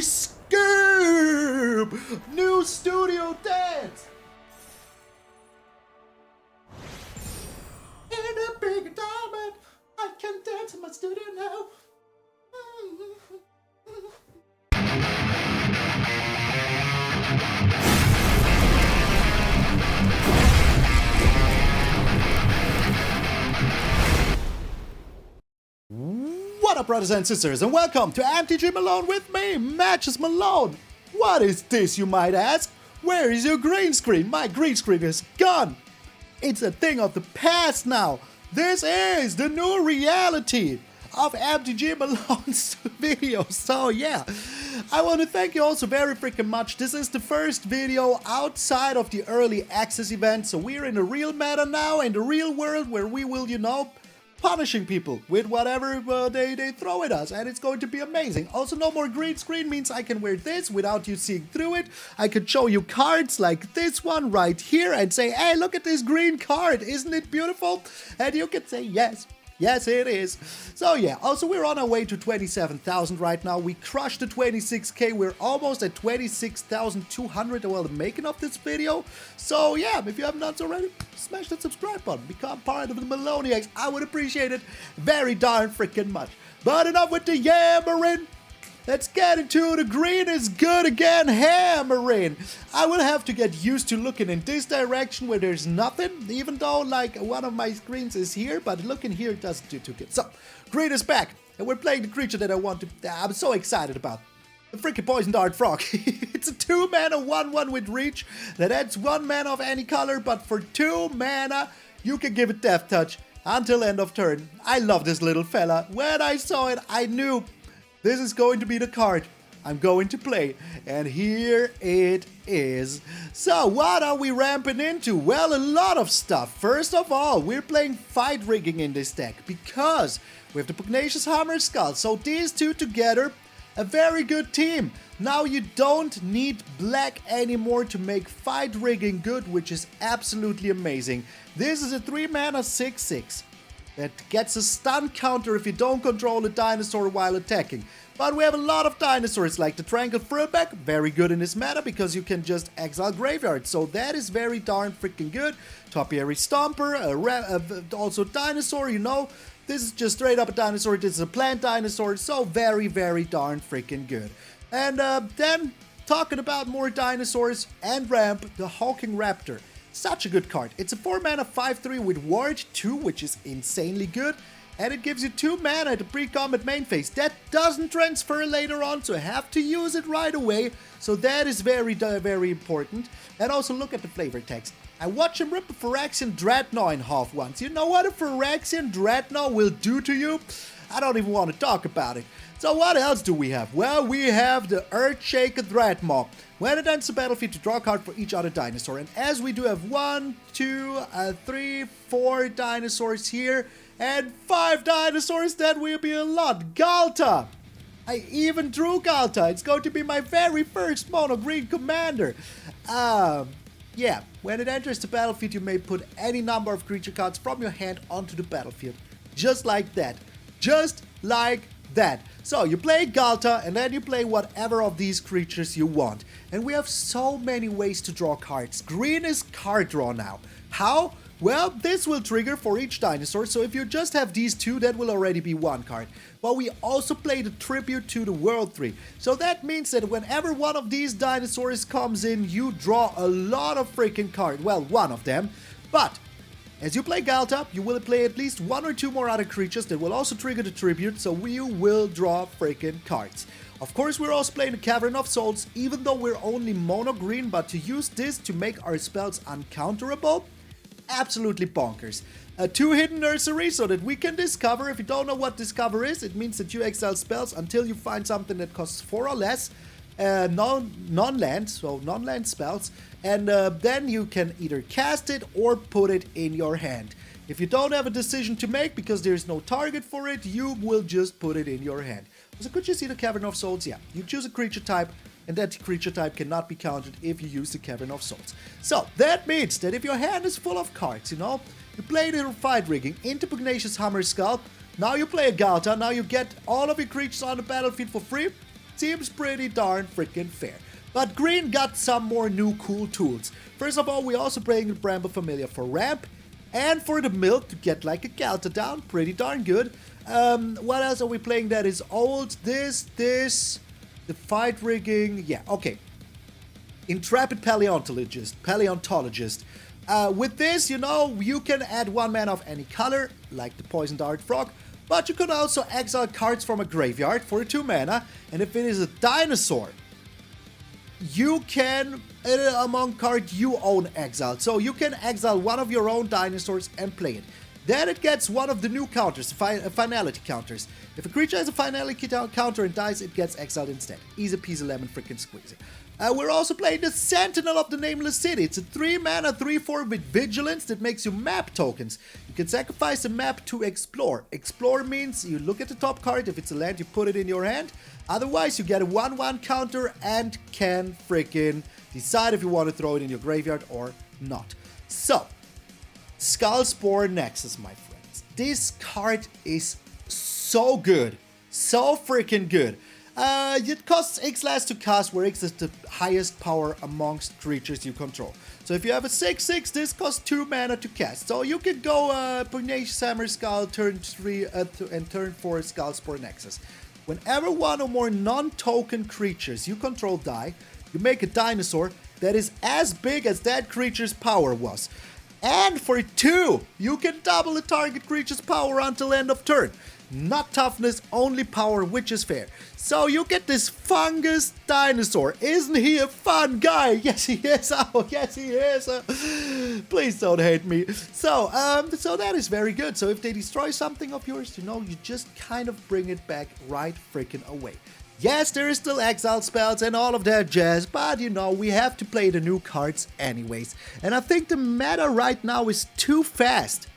Scoop! New studio dance! In a big diamond, I can dance in my studio now. What up, brothers and sisters, and welcome to MTG Malone with me, MtgA Malone. What is this, you might ask? Where is your green screen? My green screen is gone. It's a thing of the past now. This is the new reality of MTG Malone's video. So yeah, I want to thank you all so very freaking much. This is the first video outside of the early access event. So we're in the real meta now, in the real world, where we will, you know, punishing people with whatever they throw at us, and it's going to be amazing. Also, no more green screen means I can wear this without you seeing through it. I can show you cards like this one right here and say, hey, look at this green card, isn't it beautiful? And you can say yes. Yes, it is. So yeah, also we're on our way to 27,000 right now. We crushed the 26k. We're almost at 26,200 while the making of this video. So yeah, if you haven't done so already, smash that subscribe button. Become part of the Maloniacs. I would appreciate it very darn freaking much. But enough with the yammering. Let's get into the green is good again hammering. I will have to get used to looking in this direction where there's nothing, even though like one of my screens is here, but looking here doesn't do too good. So, green is back, and we're playing the creature that I'm so excited about. The freaking Poison Dart Frog. It's a 2-mana 1/1 with reach that adds 1 mana of any color, but for 2 mana, you can give it Death Touch until end of turn. I love this little fella. When I saw it, I knew this is going to be the card I'm going to play, and here it is. So what are we ramping into? Well, a lot of stuff. First of all, we're playing fight rigging in this deck because we have the Pugnacious Hammerskull. So these two together, a very good team. Now you don't need black anymore to make fight rigging good, which is absolutely amazing. This is a 3-mana 6/6. That gets a stun counter if you don't control a dinosaur while attacking. But we have a lot of dinosaurs like the Tranquil Frillback, very good in this meta because you can just exile graveyard. So that is very darn freaking good. Topiary Stomper, also dinosaur, you know. This is just straight up a dinosaur. This is a plant dinosaur. So very, very darn freaking good. And then talking about more dinosaurs and ramp, the Hulking Raptor. Such a good card. It's a 4-mana 5/3 with Ward 2, which is insanely good. And it gives you 2 mana at the pre-combat main phase. That doesn't transfer later on, so I have to use it right away. So that is very, very important. And also look at the flavor text. I watched him rip a Phyrexian Dreadmaw in half once. You know what a Phyrexian Dreadmaw will do to you? I don't even want to talk about it. So what else do we have? Well, we have the Earthshaker Dreadmaw. When it enters the battlefield, to draw a card for each other dinosaur. And as we do have 1, 2, 3, 4 dinosaurs here, and 5 dinosaurs, that will be a lot. Ghalta! I even drew Ghalta. It's going to be my very first mono green commander. Yeah, when it enters the battlefield, you may put any number of creature cards from your hand onto the battlefield. Just like that. Just like that. So you play Ghalta and then you play whatever of these creatures you want. And we have so many ways to draw cards. Green is card draw now. How? Well, this will trigger for each dinosaur, so if you just have these two, that will already be 1 card. But we also play the Tribute to the World 3. So that means that whenever one of these dinosaurs comes in, you draw a lot of freaking cards. Well, one of them. But as you play Ghalta, you will play at least 1 or 2 more other creatures that will also trigger the Tribute, so you will draw freaking cards. Of course, we're also playing the Cavern of Souls, even though we're only mono green, but to use this to make our spells uncounterable, absolutely bonkers. 2 Hidden Nursery so that we can discover. If you don't know what discover is, it means that you exile spells until you find something that costs 4 or less. Non-land, so non-land spells, and then you can either cast it or put it in your hand. If you don't have a decision to make because there's no target for it, you will just put it in your hand. So could you see the Cavern of Souls? Yeah, you choose a creature type, and that creature type cannot be countered if you use the Cavern of Souls. So that means that if your hand is full of cards, you know, you play the fight rigging into Pugnacious Hammerskull, now you play a Ghalta, now you get all of your creatures on the battlefield for free. seems pretty darn freaking fair. But green got some more new cool tools. First of all, we also bring the Bramble Familiar for ramp. And for the milk to get like a Ghalta down. Pretty darn good. What else are we playing that is old? This. The fight rigging. Yeah, okay. Intrepid Paleontologist. With this, you know, you can add 1 mana of any color, like the Poison Dart Frog. But you can also exile cards from a graveyard for 2 mana. And if it is a dinosaur, you can, among cards you own, exile. So you can exile one of your own dinosaurs and play it. Then it gets one of the new counters, finality counters. If a creature has a finality counter and dies, it gets exiled instead. Easy peasy lemon freaking squeezy. We're also playing the Sentinel of the Nameless City. It's a 3 mana 3/4 with vigilance that makes you map tokens. You can sacrifice a map to explore. Explore means you look at the top card. If it's a land, you put it in your hand. Otherwise, you get a 1/1 counter and can freaking decide if you want to throw it in your graveyard or not. So, Skullspore Nexus, my friends. This card is so good. So freaking good. It costs X to cast, where X is the highest power amongst creatures you control. So if you have a 6/6, this costs 2 mana to cast. So you can go Pugnacious Hammerskull, turn 3 and turn 4 Skullspore Nexus. Whenever 1 or more non-token creatures you control die, you make a dinosaur that is as big as that creature's power was. And for 2, you can double the target creature's power until end of turn. Not toughness, only power, which is fair. So you get this fungus dinosaur. Isn't he a fun guy? Yes, he is. Oh, yes, he is. Please don't hate me. So that is very good. So if they destroy something of yours, you know, you just kind of bring it back right freaking away. Yes, there is still exile spells and all of that jazz, but you know, we have to play the new cards anyways. And I think the meta right now is too fast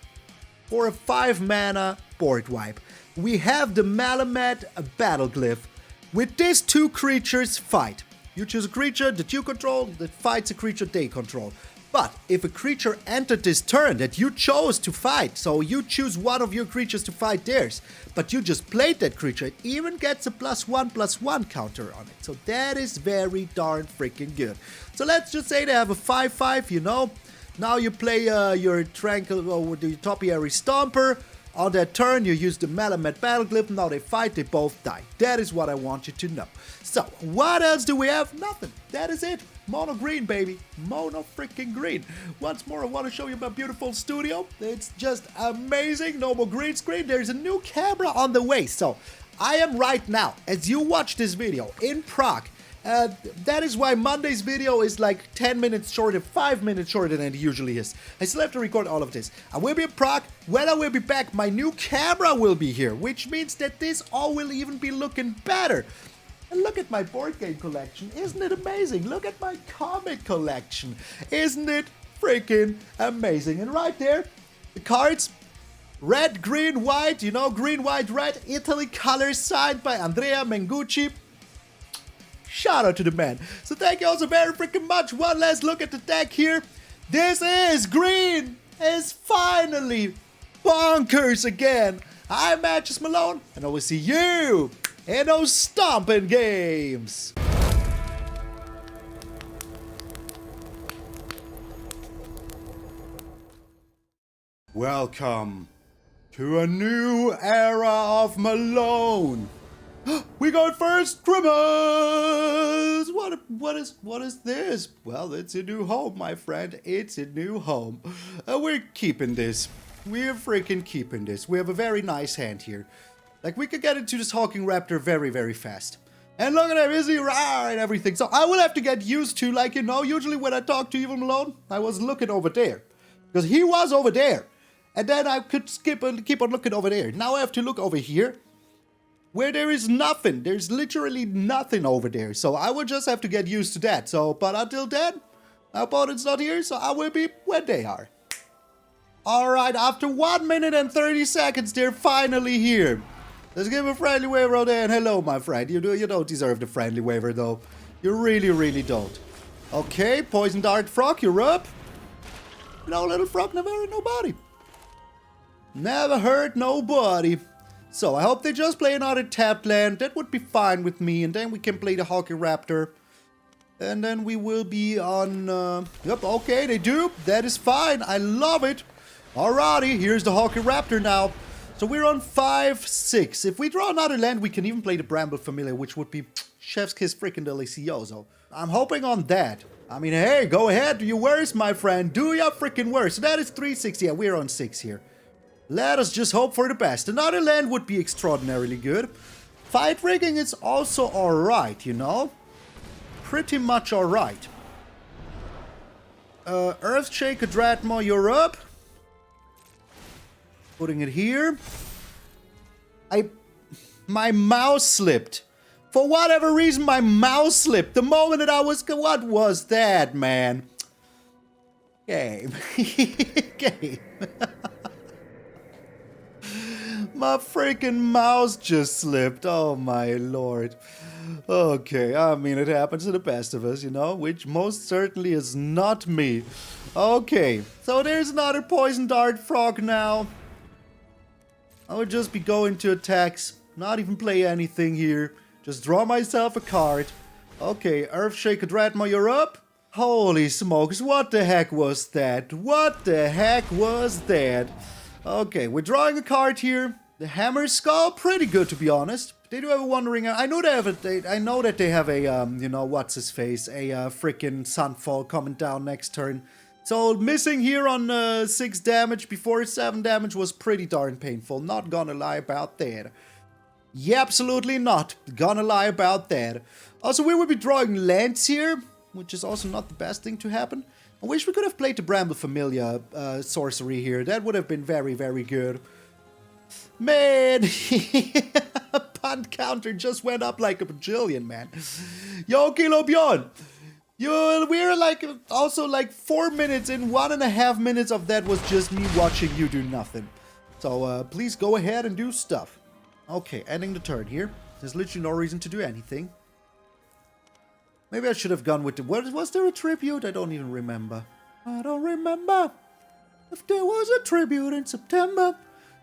for a 5 mana board wipe. We have the Malamet Battle Glyph. With these 2 creatures fight. You choose a creature that you control that fights a creature they control. But if a creature entered this turn that you chose to fight, so you choose one of your creatures to fight theirs, but you just played that creature, it even gets a +1/+1 counter on it. So that is very darn freaking good. So let's just say they have a 5/5, you know. Now you play your Tranquil, or the Topiary Stomper. On that turn, you use the Malamet Battle Glyph. Now they fight, they both die. That is what I want you to know. So, what else do we have? Nothing. That is it. Mono green, baby. Mono freaking green. Once more, I want to show you my beautiful studio. It's just amazing. No more green screen. There's a new camera on the way. So, I am right now, as you watch this video, in Prague. That is why Monday's video is like 10 minutes shorter, 5 minutes shorter than it usually is. I still have to record all of this. I will be in Prague. When I will be back, my new camera will be here, which means that this all will even be looking better. And look at my board game collection. Isn't it amazing? Look at my comic collection. Isn't it freaking amazing? And right there, the cards. Red, green, white. You know, green, white, red. Italy colors signed by Andrea Mengucci. Shout out to the man. So thank you all so very freaking much. One last look at the deck here. This is green. Is finally bonkers again. I'm MtgA Malone, and I will see you in those Stomping Games. Welcome to a new era of Malone. We got first Grimace! What is this? Well, it's a new home, my friend. It's a new home. We're keeping this. We're freaking keeping this. We have a very nice hand here. Like, we could get into this Hulking Raptor very, very fast. And look at him, is he rawr and everything. So I will have to get used to, like, you know, usually when I talk to Evil Malone, I was looking over there. Because he was over there. And then I could keep on looking over there. Now I have to look over here. Where there is nothing. There's literally nothing over there. So I will just have to get used to that. So, but until then, my opponent's not here, so I will be when they are. Alright, after 1 minute and 30 seconds, they're finally here. Let's give a friendly waiver out there, and hello, my friend. You don't deserve the friendly waiver, though. You really, really don't. Okay, Poison Dart Frog, you're up. No, little frog never hurt nobody. Never hurt nobody. So I hope they just play another tapped land. That would be fine with me. And then we can play the Hulking Raptor. And then we will be on... Yep, okay, they do. That is fine. I love it. Alrighty, here's the Hulking Raptor now. So we're on 5-6. If we draw another land, we can even play the Bramble Familiar, which would be chef's kiss freaking delicioso. I'm hoping on that. I mean, hey, go ahead. Do your worst, my friend. Do your freaking worst. So that is 3-6. Yeah, we're on 6 here. Let us just hope for the best. Another land would be extraordinarily good. Fight rigging is also alright, you know? Pretty much alright. Earthshaker Dreadmaw, you're up. Putting it here. My mouse slipped. For whatever reason, my mouse slipped. The moment that I was... What was that, man? Game. Game. My freaking mouse just slipped. Oh, my lord. Okay, I mean, it happens to the best of us, you know? Which most certainly is not me. Okay, so there's another Poison Dart Frog now. I would just be going to attacks, not even play anything here. Just draw myself a card. Okay, Earthshaker Dreadmaw, you're up. Holy smokes, what the heck was that? What the heck was that? Okay, we're drawing a card here. The Hammerskull, pretty good to be honest. They do have a Wandering... I know that they have a, you know, what's his face? A freaking Sunfall coming down next turn. So missing here on 6 damage before 7 damage was pretty darn painful. Not gonna lie about that. Yeah, absolutely not gonna lie about that. Also, we will be drawing lands here, which is also not the best thing to happen. I wish we could have played the Bramble Familiar sorcery here. That would have been very, very good. Man, punt counter just went up like a bajillion, man. Yo, Kilo Bjorn. We're like, also like 4 minutes in, 1.5 minutes of that was just me watching you do nothing. So, please go ahead and do stuff. Okay, ending the turn here. There's literally no reason to do anything. Maybe I should have gone with the... Was there a tribute? I don't even remember. I don't remember if there was a tribute in September.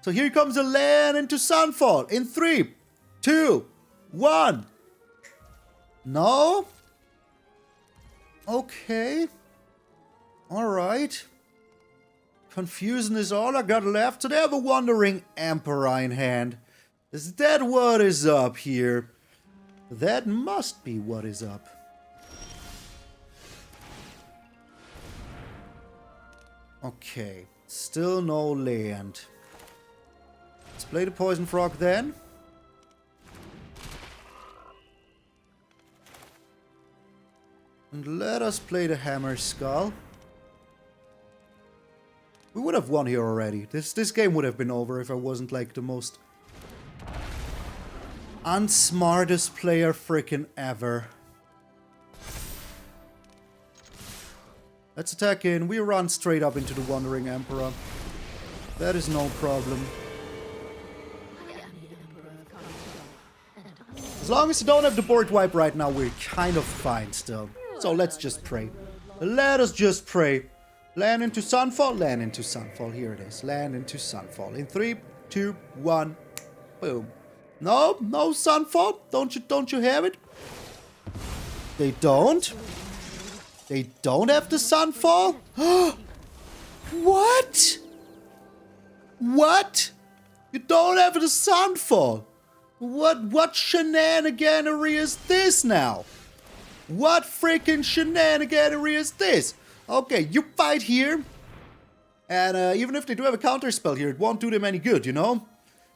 So here comes a land into Sunfall in 3, 2, 1. No? Okay. Alright. Confusion is all I got left. So they have a Wandering Emperor in hand. Is that what is up here? That must be what is up. Okay. Still no land. Let's play the Poison Frog then. And let us play the Hammerskull. We would have won here already. This game would have been over if I wasn't like the most unsmartest player frickin' ever. Let's attack in. We run straight up into the Wandering Emperor. That is no problem. As long as you don't have the board wipe right now, we're kind of fine still. So let's just pray. Let us just pray. Land into Sunfall, land into Sunfall. Here it is. Land into Sunfall. In 3, 2, 1. Boom. No, no Sunfall. Don't you have it? They don't? They don't have the Sunfall? What? What? You don't have the Sunfall? What shenaniganery is this now? What freaking shenaniganery is this? Okay, you fight here. And even if they do have a counter spell here, it won't do them any good, you know?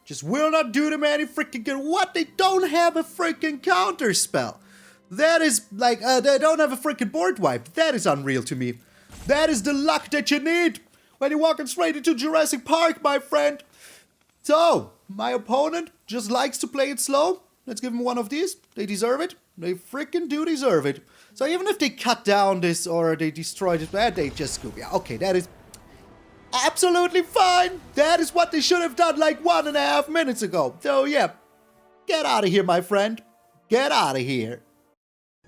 Just will not do them any freaking good. What? They don't have a freaking counter spell. That is like, they don't have a freaking board wipe. That is unreal to me. That is the luck that you need when you're walking straight into Jurassic Park, my friend. So, my opponent just likes to play it slow. Let's give him one of these. They deserve it. They freaking do deserve it. So even if they cut down this or they destroyed it, they just scoop. Yeah, okay, that is absolutely fine. That is what they should have done like 1.5 minutes ago. So yeah, get out of here, my friend. Get out of here.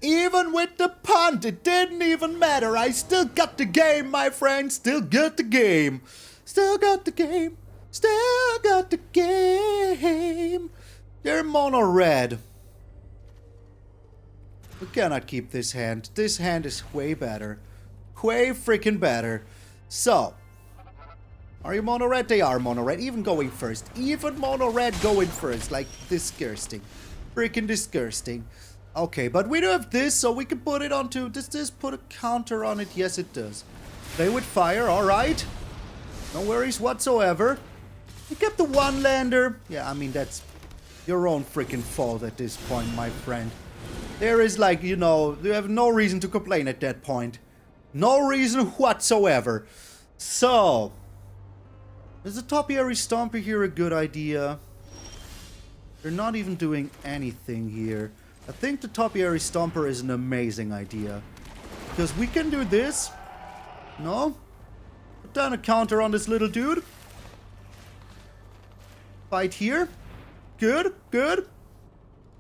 Even with the punt, it didn't even matter. I still got the game, my friend. Still got the game. Still got the game. Still got the game. They're mono red. We cannot keep this hand. This hand is way better. Way freaking better. So, are you mono red? They are mono red. Even going first. Even mono red going first. Like, disgusting. Freaking disgusting. Okay, but we do have this, so we can put it onto... Does this put a counter on it? Yes, it does. Play with fire, alright. No worries whatsoever. You kept the one lander. Yeah, I mean, that's your own freaking fault at this point, my friend. There is like, you know, you have no reason to complain at that point. No reason whatsoever. So, is the Topiary Stomper here a good idea? They're not even doing anything here. I think the Topiary Stomper is an amazing idea. Because we can do this. No? Put down a counter on this little dude. Fight here. Good, good.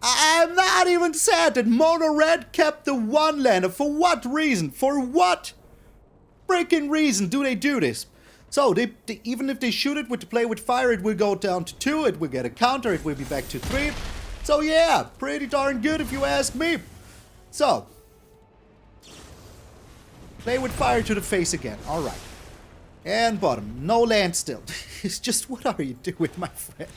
I'm not even sad that Mono Red kept the one lander. For what reason? For what freaking reason do they do this? So, even if they shoot it with the play with fire, it will go down to 2. It will get a counter. It will be back to 3. So, yeah, pretty darn good if you ask me. So, play with fire to the face again. All right. And bottom. No land still. It's just, what are you doing, my friend?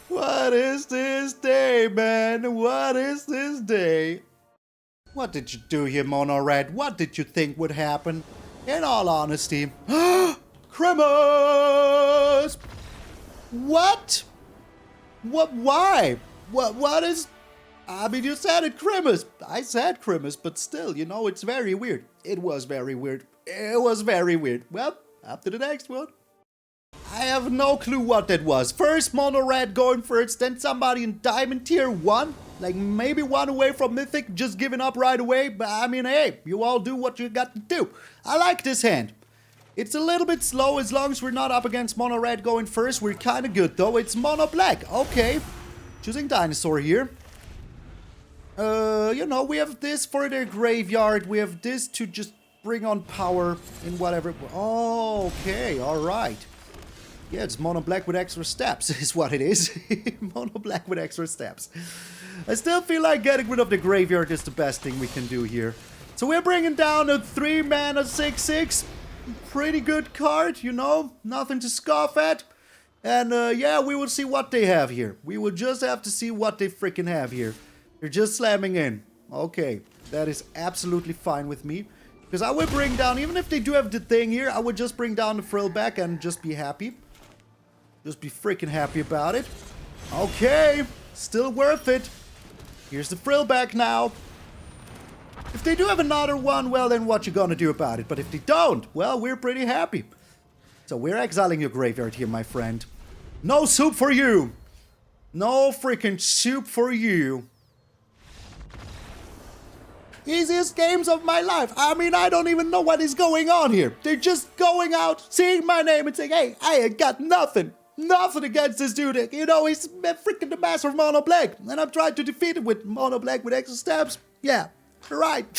What is this day, man? What is this day? What did you do here, Mono Red? What did you think would happen? In all honesty. Grimace! What? What? Why? What is... I mean, you said it, Grimace. I said Grimace, but still, you know, it's very weird. It was very weird. It was very weird. Well, after the next one. I have no clue what that was. First Mono Red going first, then somebody in Diamond Tier 1. Like maybe one away from Mythic, just giving up right away. But I mean, hey, you all do what you got to do. I like this hand. It's a little bit slow as long as we're not up against Mono Red going first. We're kind of good though. It's Mono Black. Okay. Choosing Dinosaur here. You know, we have this for their graveyard. We have this to just bring on power in whatever. Oh, okay. All right. Yeah, it's Mono Black with extra steps is what it is. Mono Black with extra steps. I still feel like getting rid of the graveyard is the best thing we can do here. So we're bringing down a 3-mana 6/6. Pretty good card, you know. Nothing to scoff at. And yeah, we will see what they have here. We will just have to see what they freaking have here. They're just slamming in. Okay, that is absolutely fine with me. Because I will bring down, even if they do have the thing here, I would just bring down the Frillback and just be happy. Just be freaking happy about it. Okay, still worth it. Here's the Frillback now. If they do have another one, well, then what you gonna do about it? But if they don't, well, we're pretty happy. So we're exiling your graveyard here, my friend. No soup for you. No freaking soup for you. Easiest games of my life. I mean, I don't even know what is going on here. They're just going out, seeing my name and saying, hey, I ain't got nothing. Nothing against this dude. You know, he's freaking the master of Mono Black. And I'm trying to defeat him with Mono Black with extra steps. Yeah, right.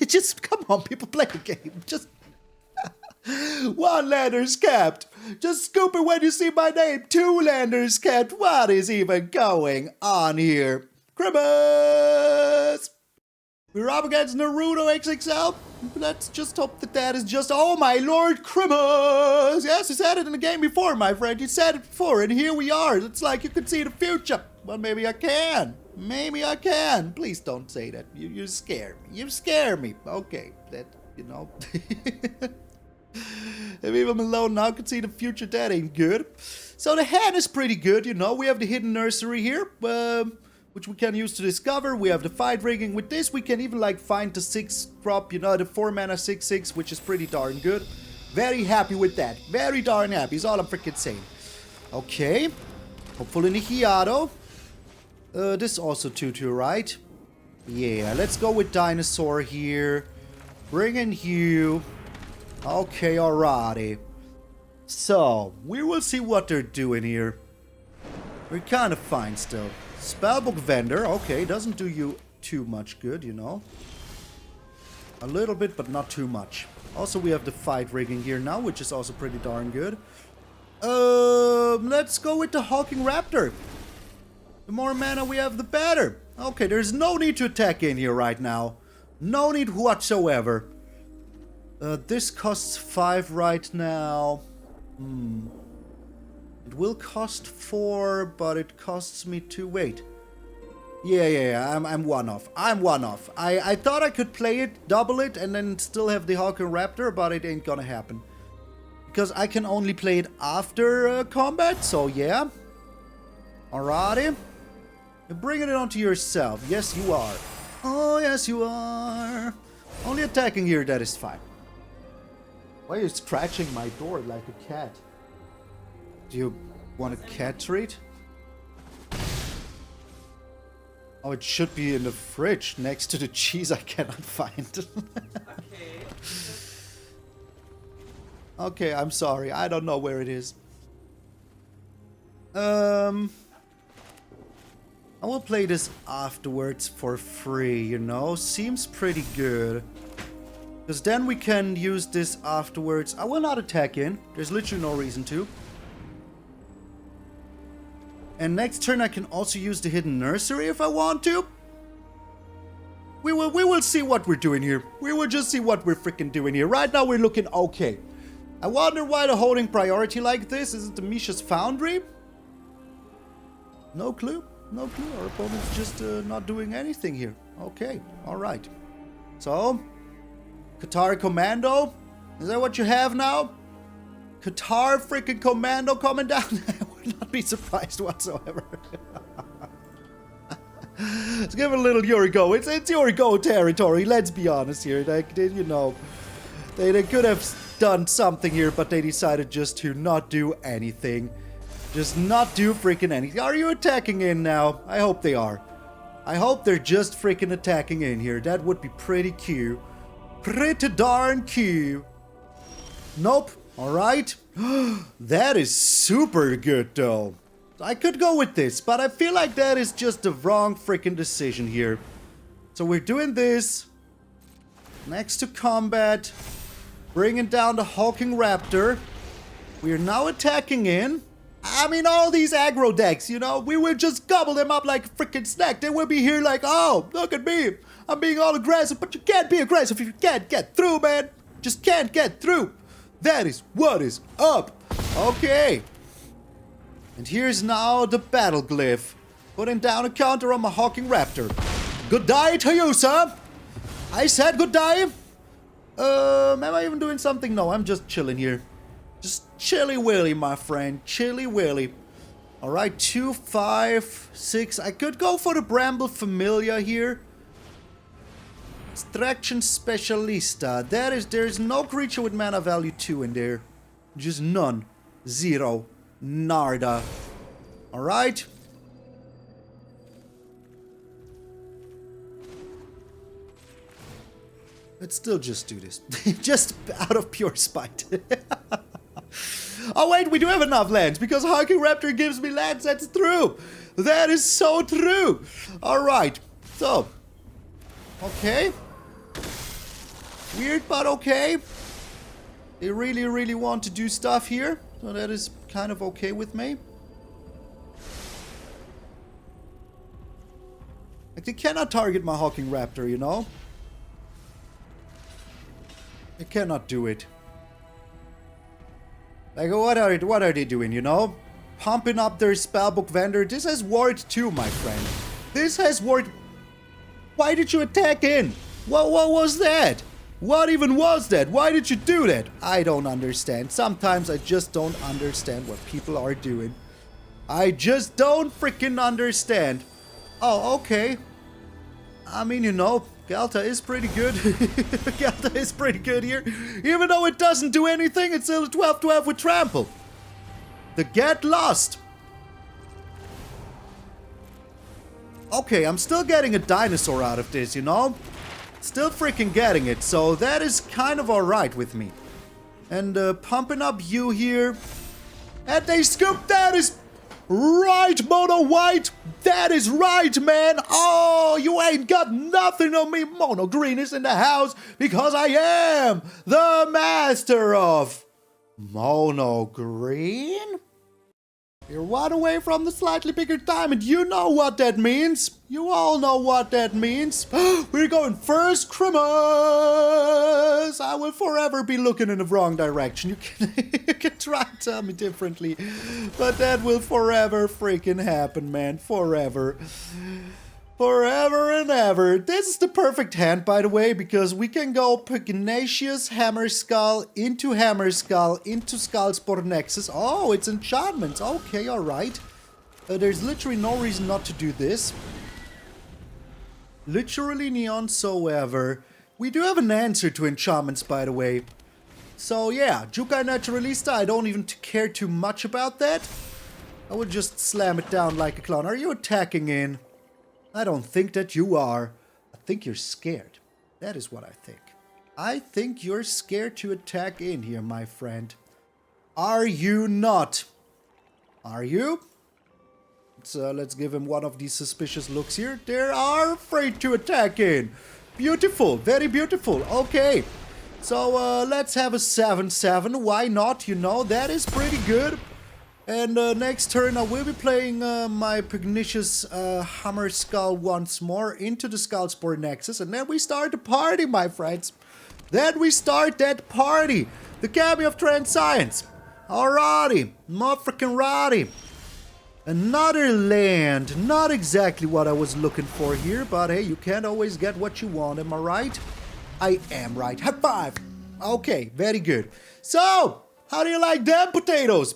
Just, come on, people, play the game. Just, one lander's capped. Just scoop it when you see my name. 2 landers capped. What is even going on here? Grimace! We're up against Naruto XXL. Let's just hope that that is just... Oh, my Lord, Grimace! Yes, you said it in the game before, my friend. You said it before, and here we are. It's like you could see the future. Well, maybe I can. Maybe I can. Please don't say that. You scare me. You scare me. Okay, that, you know... If even Malone now can see the future, that ain't good. So the hand is pretty good, you know. We have the Hidden Nursery here. Which we can use to discover. We have the fight rigging. With this, we can even like find the 6-drop, you know, the 4-mana 6/6, which is pretty darn good. Very happy with that. Very darn happy is all I'm freaking saying. Okay. Hopefully Nihiado. This is also 2/2, right? Yeah, let's go with Dinosaur here. Bring in Hugh. Okay, alrighty. So, we will see what they're doing here. We're kind of fine still. Spellbook Vendor, okay, doesn't do you too much good, you know. A little bit, but not too much. Also, we have the fight rigging here now, which is also pretty darn good. Let's go with the Hulking Raptor. The more mana we have, the better. Okay, there's no need to attack in here right now. No need whatsoever. This costs 5 right now. It will cost 4, but it costs me 2. Wait. Yeah, I'm one off. I thought I could play it, double it, and then still have the Hulking Raptor, but it ain't gonna happen. Because I can only play it after combat, so yeah. Alrighty. You're bringing it onto yourself. Yes, you are. Oh, yes, you are. Only attacking here, that is fine. Why are you scratching my door like a cat? Do you want a cat treat? Oh, it should be in the fridge next to the cheese I cannot find. Okay. Okay, I'm sorry. I don't know where it is. I will play this afterwards for free, you know? Seems pretty good. Because then we can use this afterwards. I will not attack in. There's literally no reason to. And next turn I can also use the Hidden Nursery if I want to. We will see what we're doing here. We will just see what we're freaking doing here. Right now we're looking okay. I wonder why they're holding priority like this. Is it the Misha's Foundry? No clue. No clue. Our opponent's just not doing anything here. Okay. Alright. So, Qatar Commando. Is that what you have now? Qatar freaking Commando coming down? I would not be surprised whatsoever. Let's give it a little Yorigo. It's Yorigo territory, let's be honest here. They you know, they could have done something here, but they decided just to not do anything. Just not do freaking anything. Are you attacking in now? I hope they are. I hope they're just freaking attacking in here. That would be pretty cute. Pretty darn cute. Nope. Alright. That is super good though. I could go with this, but I feel like that is just the wrong freaking decision here. So we're doing this. Next to combat. Bringing down the Hulking Raptor. We are now attacking in. I mean, all these aggro decks, you know, we will just gobble them up like a freaking snack. They will be here like, oh, look at me. I'm being all aggressive, but you can't be aggressive if you can't get through, man. Just can't get through. That is what is up. Okay. And here's now the battle glyph. Putting down a counter on my Hulking Raptor. Good day to you, sir. I said good day. Am I even doing something? No, I'm just chilling here. Just chilly willy, my friend. Chilly willy. Alright, 2, 5, 6. I could go for the Bramble Familiar here. Extraction Specialista. There's no creature with mana value 2 in there. Just none. 0. Narda. Alright. Let's still just do this. Just out of pure spite. Oh wait, we do have enough lands because Hulking Raptor gives me lands. That's true. That is so true. Alright. So. Okay. Weird, but okay. They really, really want to do stuff here. So that is kind of okay with me. Like, they cannot target my Hulking Raptor, you know? They cannot do it. Like, what are they doing, you know? Pumping up their spellbook vendor. This has ward 2, my friend. This has ward... Why did you attack in? What was that? What even was that? Why did you do that? I don't understand. Sometimes I just don't understand what people are doing. I just don't freaking understand. Oh, okay. I mean, you know, Ghalta is pretty good. Ghalta is pretty good here. Even though it doesn't do anything, it's still a 12-12 with trample. The get lost. Okay, I'm still getting a dinosaur out of this, you know? Still freaking getting it, so that is kind of alright with me. And pumping up you here. And they scoop, that is right, mono white. That is right, man. Oh, you ain't got nothing on me. Mono Green is in the house because I am the master of Mono Green. You're one away from the slightly bigger diamond. You know what that means. You all know what that means. We're going first Christmas. I will forever be looking in the wrong direction. You can try to tell me differently, but that will forever freaking happen, man. Forever. Forever and ever. This is the perfect hand, by the way, because we can go Pugnacious Hammerskull into Skullspore Nexus. Oh, it's enchantments. Okay, alright. There's literally no reason not to do this. Literally none whatsoever. We do have an answer to enchantments, by the way. So yeah, Jukai Naturalista, I don't even care too much about that. I would just slam it down like a clown. Are you attacking in? I don't think that you are. I think you're scared. That is what I think. I think you're scared to attack in here, my friend. Are you not? Are you? Let's give him one of these suspicious looks here. They are afraid to attack in. Beautiful. Very beautiful. Okay. So let's have a 7-7. Why not? You know, that is pretty good. And next turn I will be playing my Pugnacious Hammerskull once more into the Skullspore Nexus. And then we start the party, my friends. Then we start that party. The Cameo of Transcience. Alrighty. Motherfucking righty. Another land. Not exactly what I was looking for here. But hey, you can't always get what you want. Am I right? I am right. High five. Okay, very good. So, how do you like them potatoes?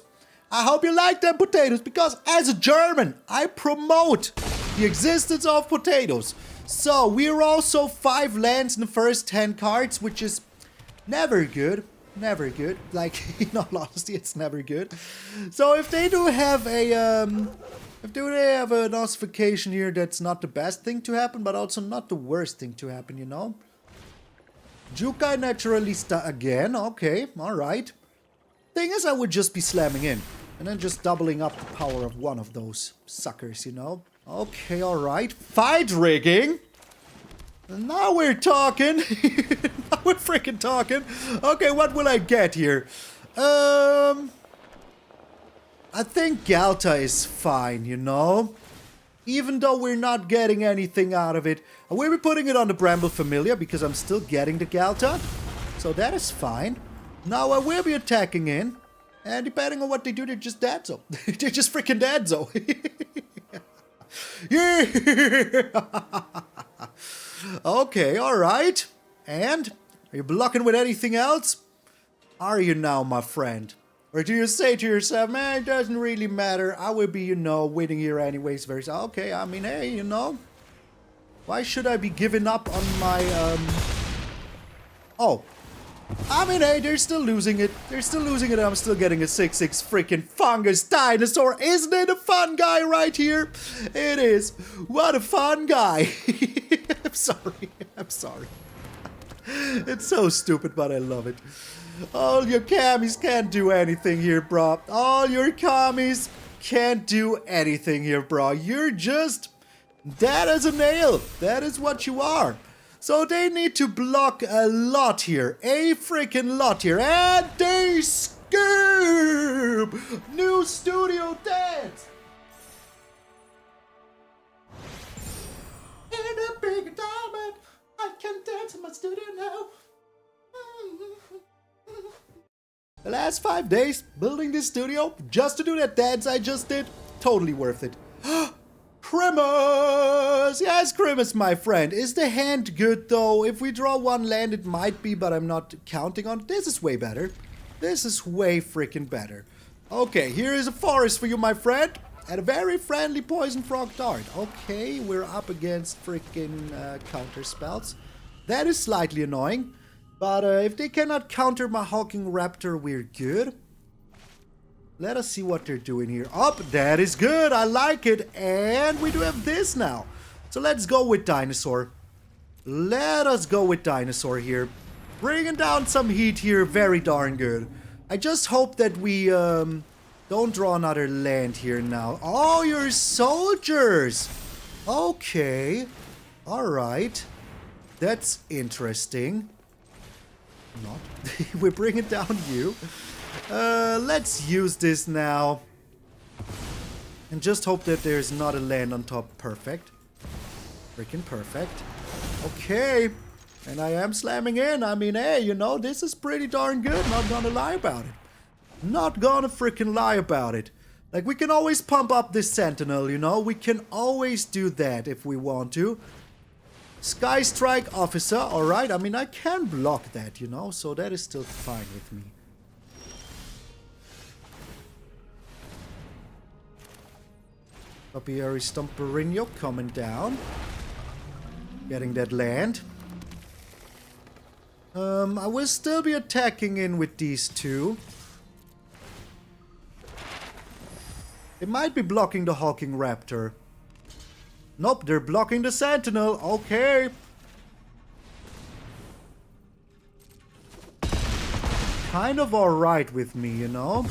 I hope you like them potatoes, because as a German, I promote the existence of potatoes. So, we're also 5 lands in the first 10 cards, which is never good. Never good. Like, in all honesty, it's never good. So, if they do have a, if they have an ossification here, that's not the best thing to happen, but also not the worst thing to happen, you know? Jukai Naturalista again. Okay, alright. Thing is, I would just be slamming in. And then just doubling up the power of one of those suckers, you know? Okay, alright. Fight rigging! And now we're talking! Now we're freaking talking! Okay, what will I get here? I think Ghalta is fine, you know? Even though we're not getting anything out of it. I will be putting it on the Bramble Familiar because I'm still getting the Ghalta. So that is fine. Now I will be attacking in. And depending on what they do, they're just dead, so. They're just freaking dead, so. Yeah! Okay, alright. And? Are you blocking with anything else? Are you now, my friend? Or do you say to yourself, man, it doesn't really matter. I will be, you know, winning here anyways. Very okay, I mean, hey, you know. Why should I be giving up on my, Oh. I mean, hey, they're still losing it. They're still losing it. I'm still getting a 6-6 freaking fungus dinosaur. Isn't it a fun guy right here? It is. What a fun guy. I'm sorry. I'm sorry. It's so stupid, but I love it. All your camis can't do anything here, bro. All your camis can't do anything here, bro. You're just dead as a nail. That is what you are. So they need to block a lot here. A freaking lot here. And they skip! New studio dance! In a big diamond, I can dance in my studio now. The last 5 days building this studio just to do that dance I just did. Totally worth it. Christmas! Yes, Christmas, my friend. Is the hand good, though? If we draw one land, it might be, but I'm not counting on it. This is way better. This is way freaking better. Okay, here is a forest for you, my friend. And a very friendly Poison Frog Dart. Okay, we're up against freaking counter spells. That is slightly annoying. But if they cannot counter my Hulking Raptor, we're good. Let us see what they're doing here. Oh, that is good. I like it. And we do have this now. So let's go with Dinosaur. Let us go with Dinosaur here. Bringing down some heat here. Very darn good. I just hope that we Don't draw another land here now. Oh, you're soldiers! Okay. Alright. That's interesting. Not. We're bringing down you. Let's use this now. And just hope that there's not a land on top. Perfect. Freaking perfect. Okay. And I am slamming in. I mean, hey, you know, this is pretty darn good. Not gonna lie about it. Not gonna freaking lie about it. Like, we can always pump up this Sentinel, you know? We can always do that if we want to. Sky Strike Officer, alright. I mean, I can block that, you know? So that is still fine with me. Topiary Stomper coming down. Getting that land. I will still be attacking in with these two. They might be blocking the Hulking Raptor. Nope, they're blocking the Sentinel. Okay. Kind of alright with me, you know?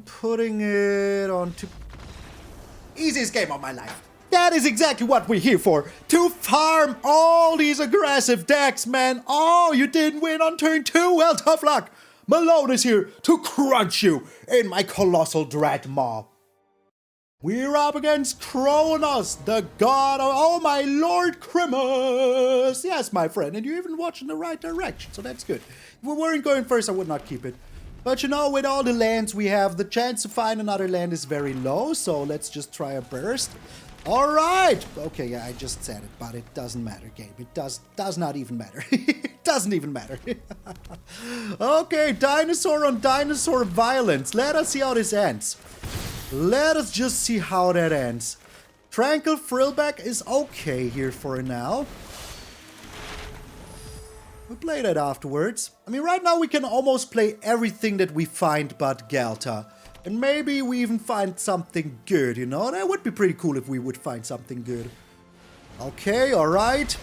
Putting it on to... Easiest game of my life. That is exactly what we're here for. To farm all these aggressive decks, man. Oh, you didn't win on turn 2? Well, tough luck. Malone is here to crunch you in my colossal Dreadmaw. We're up against Kronos, the god of... Oh, my Lord Crimus. Yes, my friend. And you're even watching the right direction, so that's good. If we weren't going first, I would not keep it. But you know, with all the lands we have, the chance to find another land is very low. So let's just try a burst. Alright! Okay, yeah, I just said it, but it doesn't matter, Gabe. It does not even matter. It doesn't even matter. Okay, dinosaur on dinosaur violence. Let us see how this ends. Let us just see how that ends. Tranquil Frillback is okay here for now. We'll play that afterwards. I mean, right now we can almost play everything that we find but Ghalta. And maybe we even find something good, you know? That would be pretty cool if we would find something good. Okay, alright.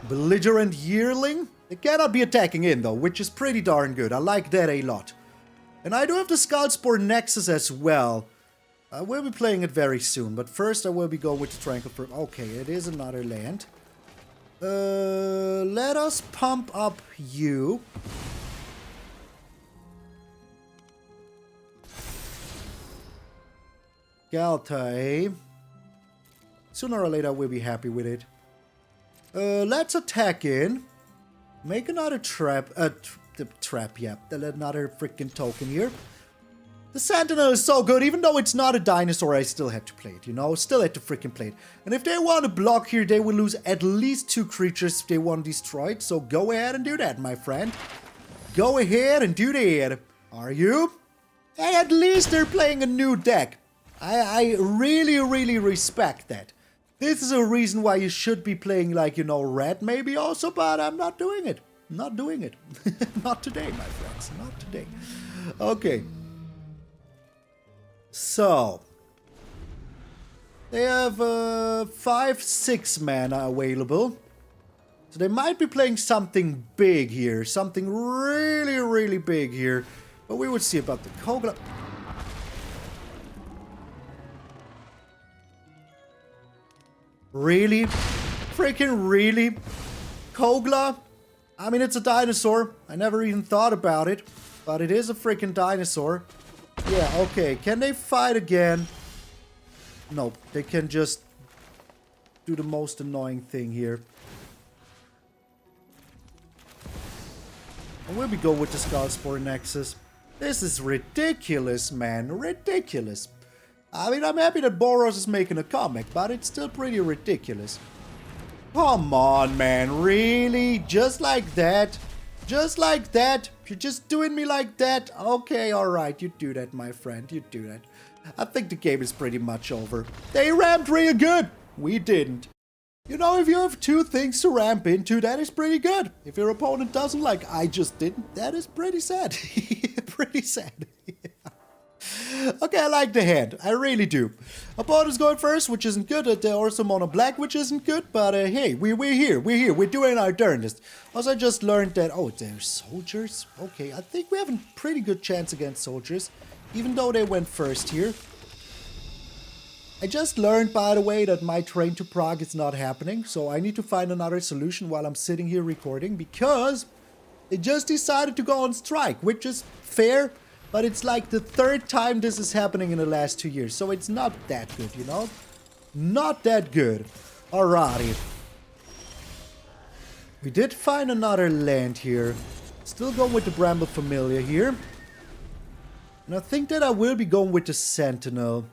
Belligerent Yearling. They cannot be attacking in, though, which is pretty darn good. I like that a lot. And I do have the Skullspore Nexus as well. I will be playing it very soon, but first I will be going with the Tranquil. Okay, it is another land. Let us pump up you. Ghalta, eh? Sooner or later we'll be happy with it. Let's attack in. Make another trap. Yeah. Another freaking token here. The Sentinel is so good. Even though it's not a dinosaur, I still had to play it, you know? Still had to freaking play it. And if they want to block here, they will lose at least 2 creatures if they want destroyed. So go ahead and do that, my friend. Go ahead and do that. Are you? Hey, at least they're playing a new deck. I really, really respect that. This is a reason why you should be playing, like, you know, red maybe also, but I'm not doing it. Not doing it. Not today, my friends. Not today. Okay. So. They have 5-6 mana available. So they might be playing something big here. Something really, really big here. But we would see about the Kogla. Really? Freaking really? Kogla? I mean, it's a dinosaur. I never even thought about it. But it is a freaking dinosaur. Yeah, okay. Can they fight again? Nope. They can just do the most annoying thing here. And we'll be going with the Skullspore Nexus. This is ridiculous, man. Ridiculous. I mean, I'm happy that Boros is making a comic, but it's still pretty ridiculous. Come on, man. Really? Just like that? Just like that? You're just doing me like that? Okay, alright. You do that, my friend. You do that. I think the game is pretty much over. They ramped real good. We didn't. You know, if you have 2 things to ramp into, that is pretty good. If your opponent doesn't, like I just didn't, that is pretty sad. Pretty sad. Okay, I like the hand. I really do. Opponent's going first, which isn't good. They're also mono black, which isn't good. But hey, we're here. We're here. We're doing our darndest. Also, I just learned that... Oh, there's soldiers? Okay, I think we have a pretty good chance against soldiers. Even though they went first here. I just learned, by the way, that my train to Prague is not happening. So I need to find another solution while I'm sitting here recording. Because they just decided to go on strike, which is fair. But it's like the third time this is happening in the last 2 years. So it's not that good, you know? Not that good. Alrighty. We did find another land here. Still going with the Bramble Familiar here. And I think that I will be going with the Sentinel.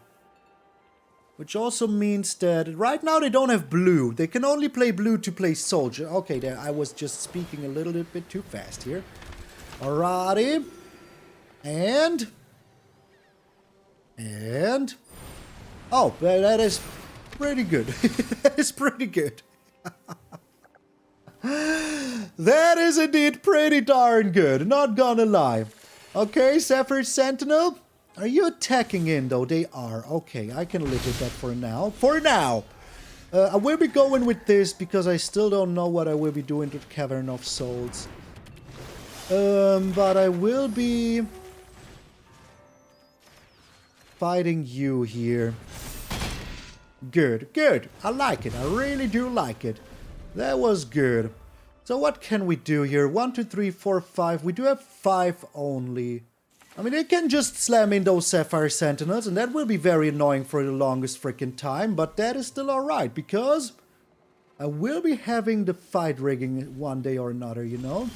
Which also means that right now they don't have blue. They can only play blue to play soldier. Okay, there I was just speaking a little bit too fast here. Alrighty. And... Oh, that is pretty good. That is pretty good. That is indeed pretty darn good, not gonna lie. Okay, Sapphire Sentinel. Are you attacking in, though? They are. Okay, I can live with that for now. For now! I will be going with this because I still don't know what I will be doing to the Cavern of Souls. But I will be... fighting you here. Good, good. I like it. I really do like it. That was good. So what can we do here? 1, 2, 3, 4, 5. We do have 5 only. I mean, they can just slam in those Sapphire Sentinels, and that will be very annoying for the longest freaking time, but that is still alright, because I will be having the fight rigging one day or another, you know?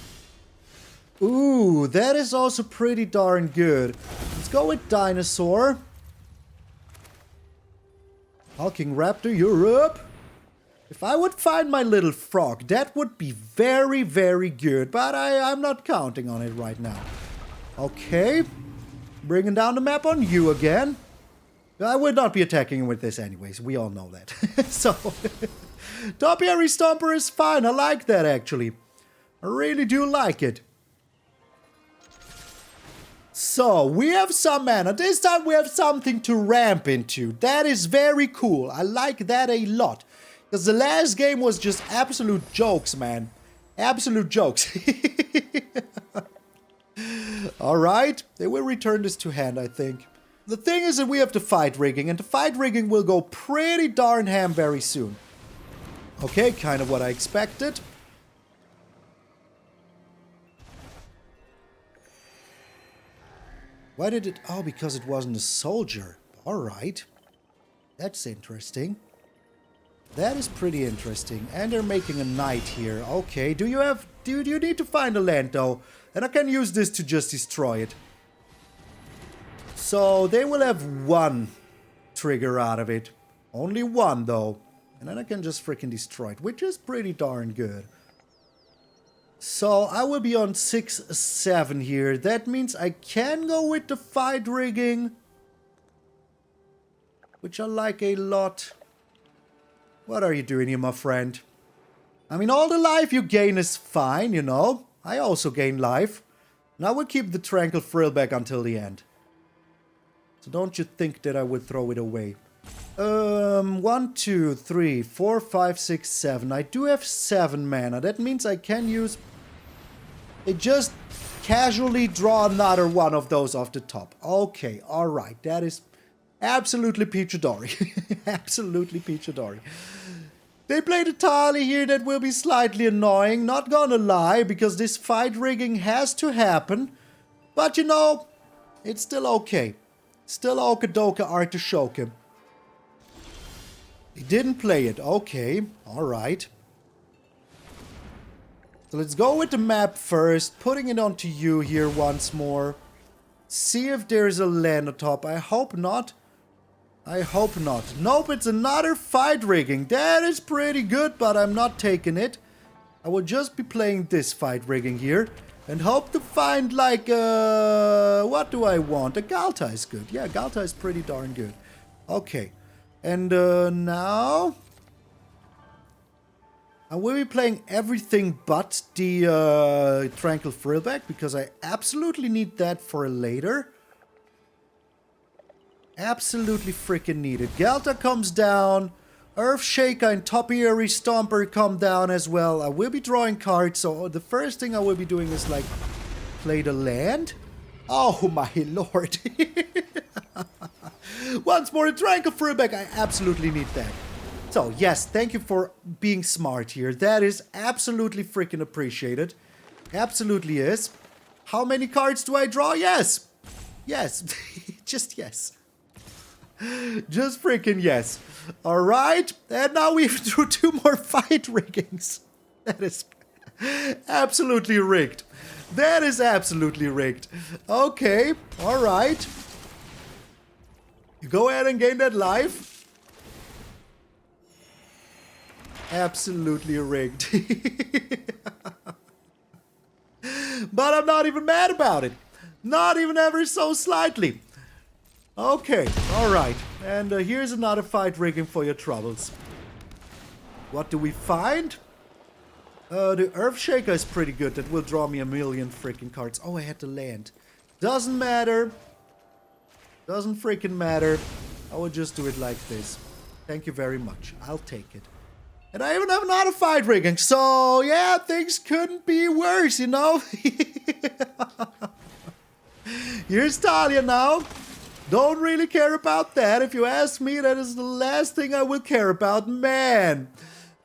Ooh, that is also pretty darn good. Let's go with Dinosaur. Hulking Raptor, you're up. If I would find my little frog, that would be very, very good. But I'm not counting on it right now. Okay. Bringing down the map on you again. I would not be attacking with this anyways. We all know that. So, Topiary Stomper is fine. I like that, actually. I really do like it. So, we have some mana. This time we have something to ramp into. That is very cool. I like that a lot. Because the last game was just absolute jokes, man. Absolute jokes. Alright, they will return this to hand, I think. The thing is that we have the fight rigging, and the fight rigging will go pretty darn ham very soon. Okay, kind of what I expected. Why did it... Oh, because it wasn't a soldier. Alright. That's interesting. That is pretty interesting. And they're making a knight here. Okay, do you need to find a land, though? And I can use this to just destroy it. So, they will have 1 trigger out of it. Only 1, though. And then I can just freaking destroy it, which is pretty darn good. So, I will be on 6-7 here. That means I can go with the fight rigging. Which I like a lot. What are you doing here, my friend? I mean, all the life you gain is fine, you know. I also gain life. And I will keep the Tranquil Frillback until the end. So don't you think that I would throw it away. 1, 2, 3, 4, 5, 6, 7. I do have 7 mana. That means I can use... They just casually draw another one of those off the top. Okay, alright. That is absolutely peachadori. Absolutely peachadori. They played a tally here that will be slightly annoying. Not gonna lie, because this fight rigging has to happen. But you know, it's still okay. Still Okadoka Artishoka. He didn't play it. Okay, alright. So let's go with the map first. Putting it onto you here once more. See if there's a land on top. I hope not. I hope not. Nope, it's another fight rigging. That is pretty good, but I'm not taking it. I will just be playing this fight rigging here. And hope to find like, what do I want? A Ghalta is good. Yeah, Ghalta is pretty darn good. Okay. And now... I will be playing everything but the Tranquil Frillback, because I absolutely need that for later. Absolutely freaking needed. Ghalta comes down. Earthshaker and Topiary Stomper come down as well. I will be drawing cards, so the first thing I will be doing is like play the land. Oh my lord. Once more, a Tranquil Frillback. I absolutely need that. So yes, thank you for being smart here. That is absolutely freaking appreciated. Absolutely is. How many cards do I draw? Yes. Yes. Just yes. Just freaking yes. Alright. And now we drew 2 more fight riggings. That is absolutely rigged. That is absolutely rigged. Okay. Alright. You go ahead and gain that life. Absolutely rigged. But I'm not even mad about it. Not even ever so slightly. Okay, alright. And here's another fight rigging for your troubles. What do we find? The Earthshaker is pretty good. That will draw me a million freaking cards. Oh, I had to land. Doesn't matter. Doesn't freaking matter. I will just do it like this. Thank you very much. I'll take it. And I even have another fight rigging. So, yeah, things couldn't be worse, you know? Here's Talia now. Don't really care about that. If you ask me, that is the last thing I will care about. Man.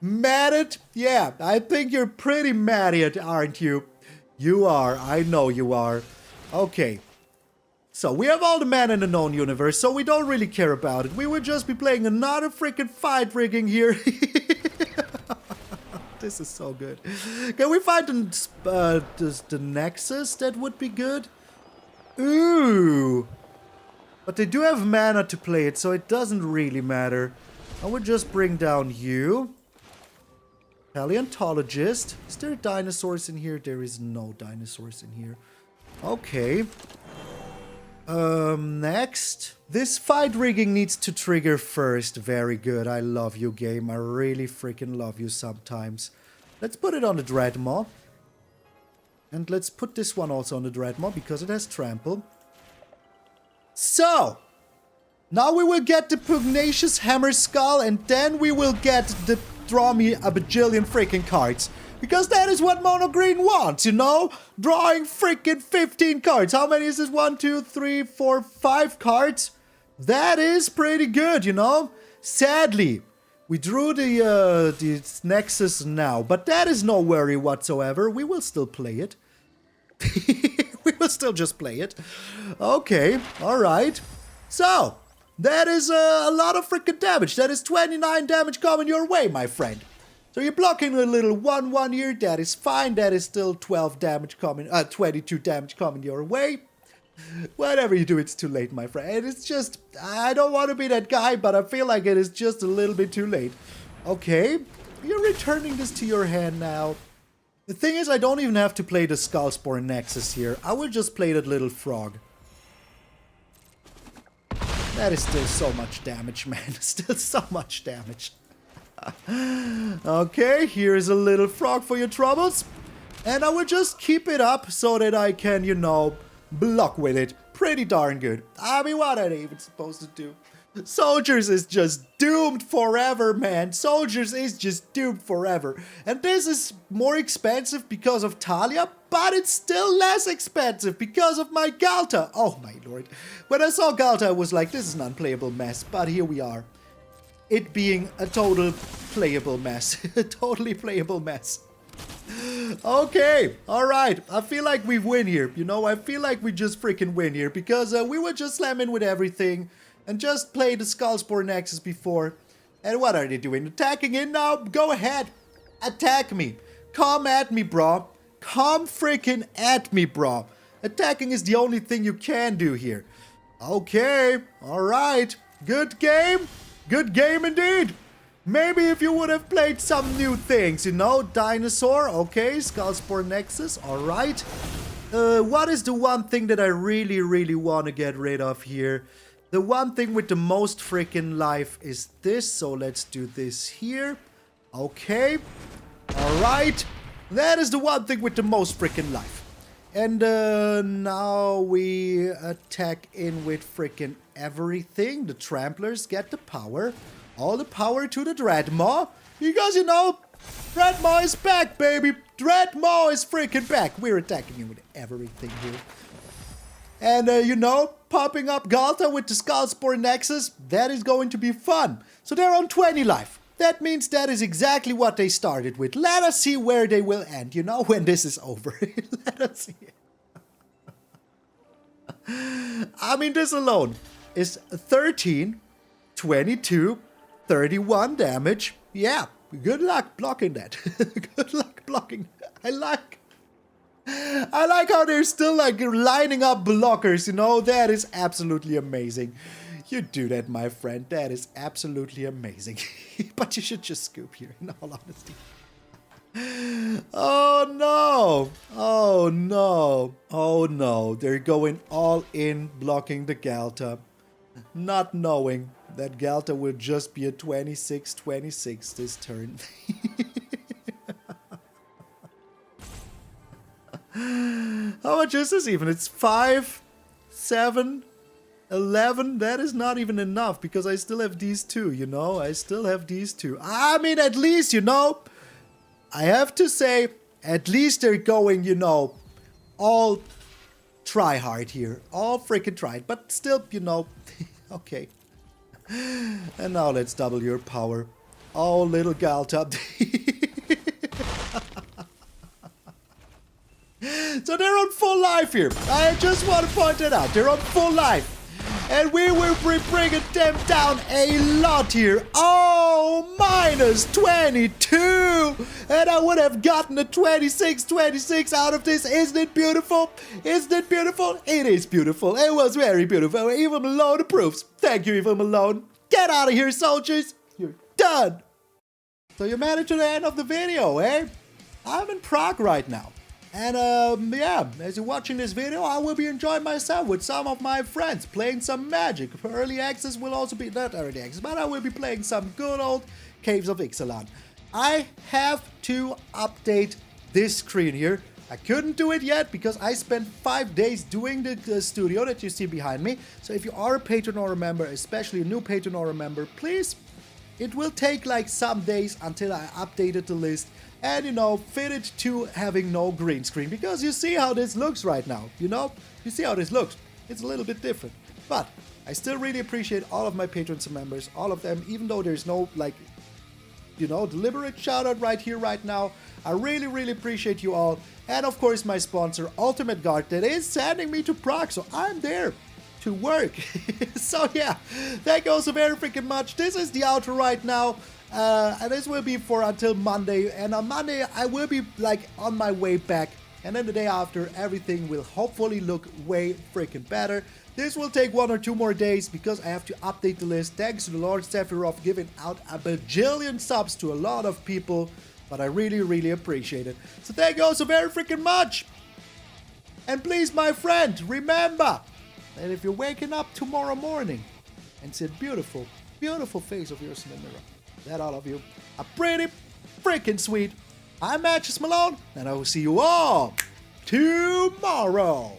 Mad at? Yeah, I think you're pretty mad at, aren't you? You are. I know you are. Okay. So, we have all the mana in the known universe, so we don't really care about it. We would just be playing another freaking fight rigging here. This is so good. Can we find the Nexus? That would be good. Ooh. But they do have mana to play it, so it doesn't really matter. I would just bring down you. Paleontologist. Is there dinosaurs in here? There is no dinosaurs in here. Okay. Next. This fight rigging needs to trigger first. Very good. I love you, game. I really freaking love you sometimes. Let's put it on the Dreadmaw. And let's put this one also on the Dreadmaw because it has trample. So. Now we will get the Pugnacious Hammerskull and then we will get the draw me a bajillion freaking cards. Because that is what Mono Green wants, you know? Drawing freaking 15 cards. How many is this? 1, 2, 3, 4, 5 cards? That is pretty good, you know? Sadly, we drew the Nexus now. But that is no worry whatsoever. We will still play it. We will still just play it. Okay, alright. So, that is a lot of freaking damage. That is 29 damage coming your way, my friend. So you're blocking a little 1/1 here, that is fine, that is still 12 damage coming, 22 damage coming your way. Whatever you do, it's too late, my friend. It's just, I don't want to be that guy, but I feel like it is just a little bit too late. Okay, you're returning this to your hand now. The thing is, I don't even have to play the Skullspore Nexus here. I will just play that little frog. That is still so much damage, man. Still so much damage. Okay, here's a little frog for your troubles. And I will just keep it up so that I can, you know, block with it. Pretty darn good. I mean, what are they even supposed to do? Soldiers is just doomed forever, man. Soldiers is just doomed forever. And this is more expensive because of Talia, but it's still less expensive because of my Ghalta. Oh my lord. When I saw Ghalta, I was like, this is an unplayable mess, but here we are. It being a total playable mess. A totally playable mess. Okay, alright. I feel like we win here. You know, I feel like we just freaking win here. Because we would just slam in with everything. And just play the Skullspore Nexus before. And what are they doing? Attacking in now? Go ahead. Attack me. Come at me, bro. Come freaking at me, bro. Attacking is the only thing you can do here. Okay, alright. Good game. Good game indeed. Maybe if you would have played some new things, you know, Dinosaur, okay, Skullspore Nexus, alright. What is the one thing that I really want to get rid of here? The one thing with the most freaking life is this, so let's do this here. Okay, alright. That is the one thing with the most freaking life. And now we attack in with freaking everything. The Tramplers get the power. All the power to the Dreadmaw. Because, you know, Dreadmaw is back, baby. Dreadmaw is freaking back. We're attacking him with everything here. And, you know, popping up Ghalta with the Skullspore Nexus, that is going to be fun. So they're on 20 life. That means that is exactly what they started with. Let us see where they will end, you know, when this is over. Let us see. I mean, this alone is 13, 22, 31 damage. Yeah, good luck blocking that. Good luck blocking that. I like how they're still like lining up blockers, you know, that is absolutely amazing. You do that, my friend, that is absolutely amazing. But you should just scoop here, in all honesty. Oh no, oh no, oh no, they're going all in blocking the Ghalta, not knowing that Ghalta will just be a 26-26 this turn. How much is this even? It's 5, 7, 11. That is not even enough because I still have these two, you know? I still have these two. I mean, at least, you know, I have to say, at least they're going, you know, all try hard here. All freaking tried. But still, you know, okay. And now let's double your power. Oh, little Ghalta. So they're on full life here. I just want to point it out. They're on full life. And we will be bringing them down a lot here. Oh, minus 22. And I would have gotten a 26-26 out of this. Isn't it beautiful? Isn't it beautiful? It is beautiful. It was very beautiful. Even Malone approves. Thank you, Even Malone. Get out of here, soldiers. You're done. So you made it to the end of the video, eh? I'm in Prague right now. And yeah, as you're watching this video, I will be enjoying myself with some of my friends, playing some Magic. Early access will also be, not early access, but I will be playing some good old Caves of Ixalan. I have to update this screen here. I couldn't do it yet because I spent 5 days doing the studio that you see behind me. So if you are a patron or a member, especially a new patron or a member, please, it will take like some days until I updated the list. And, you know, fit it to having no green screen. Because you see how this looks right now, you know? You see how this looks. It's a little bit different. But I still really appreciate all of my patrons and members. All of them, even though there's no, like, you know, deliberate shout out right here, right now. I really, really appreciate you all. And, of course, my sponsor, Ultimate Guard, that is sending me to Prague. So I'm there to work. So, yeah. Thank you all so very freaking much. This is the outro right now. And this will be for until Monday, and on Monday I will be like on my way back, and then the day after everything will hopefully look way freaking better. This will take 1 or 2 more days because I have to update the list. Thanks to the Lord Sephiroth giving out a bajillion subs to a lot of people, but I really, really appreciate it. So thank you all so very freaking much. And please, my friend, remember that if you're waking up tomorrow morning and see a beautiful, beautiful face of yours in the mirror, that all of you are pretty freaking sweet. I'm MtgA Malone, and I will see you all tomorrow.